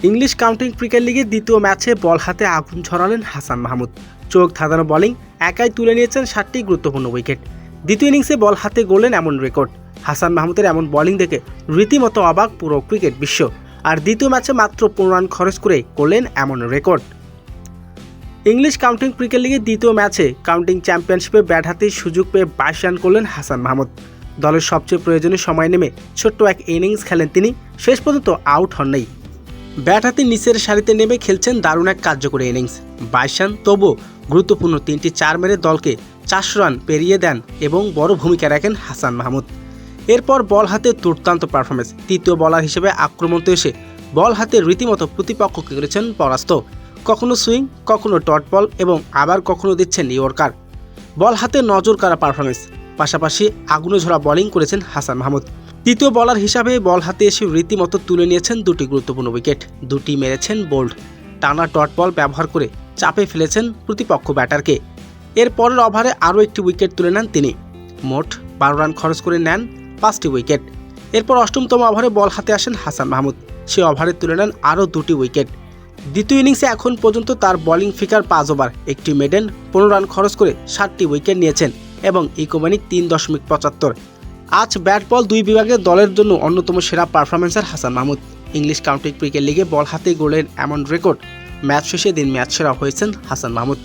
English county cricket লিগে দ্বিতীয় ম্যাচে বল হাতে আগুন ছড়ালেন হাসান মাহমুদ। চোখ ধাঁধানো বোলিং, একাই তুলে নিয়েছেন 7টি গুরুত্বপূর্ণ উইকেট। দ্বিতীয় ইনিংসে বল হাতে গড়লেন এমন রেকর্ড। হাসান মাহমুদের এমন বোলিং দেখে রীতিমতো অবাক পুরো ক্রিকেট বিশ্ব। আর দ্বিতীয় ম্যাচে মাত্র 15 রান খরচ করে করলেন এমন রেকর্ড। ইংলিশ কাউন্টি ক্রিকেট লিগের দ্বিতীয় ম্যাচে কাউন্টি চ্যাম্পিয়নশিপে ব্যাট হাতে সুযোগ পেয়ে 22 রান করলেন হাসান মাহমুদ। দলের সবচেয়ে প্রয়োজনীয় সময় নেমে ছোট্ট এক ইনিংস খেলেন তিনি, শেষ পর্যন্ত আউট হন নাই। ব্যাট হাতে নিচের সারিতে নেমে খেলছেন দারুণ এক কার্যকরী ইনিংস। 22 রান, তবুও গুরুত্বপূর্ণ 3টি 4 মেরে দলকে 400 রান পেরিয়ে দেন এবং বড় ভূমিকা রাখেন হাসান মাহমুদ। এরপর বল হাতে দুর্দান্ত পারফরমেন্স। তৃতীয় বোলার হিসেবে আক্রমণে এসে বল হাতে রীতিমতো প্রতিপক্ষকে করেছেন পরাস্ত। কখনো সুইং, কখনো ডট বল এবং আবার কখনো দিচ্ছেন ইয়র্কার। বল হাতে নজর কাড়া পারফরমেন্স, পাশাপাশি আগুনে ঝরা বোলিং করেছেন হাসান মাহমুদ। তৃতীয় বোলার হিসাবে বল হাতে এসে রীতিমতো তুলে নিয়েছেন 2টি গুরুত্বপূর্ণ উইকেট, 2টি মেরেছেন বোল্ড। টানা ডট বল ব্যবহার করে চাপে ফেলেছেন প্রতিপক্ষ ব্যাটারকে। এর পরের ওভারে আরও একটি উইকেট তুলে নেন তিনি। মোট 12 রান খরচ করে নেন 5টি উইকেট। এরপর 8তম ওভারে বল হাতে আসেন হাসান মাহমুদ। সে ওভারে তুলে নেন আরও 2টি উইকেট। দ্বিতীয় ইনিংসে এখন পর্যন্ত তার বোলিং ফিগার 5 ওভার, একটি মেডেন, 15 রান খরচ করে 7টি উইকেট নিয়েছেন এবং ইকোনমিক 3.75। আজ ব্যাট বল 2 বিভাগে দলের জন্য অন্যতম সেরা পারফরমেন্সার Hasan Mahmud. English county cricket লিগে বল হাতে গড়লেন এমন রেকর্ড। ম্যাচ শেষে দিন ম্যাচ সেরা হয়েছেন হাসান মাহমুদ।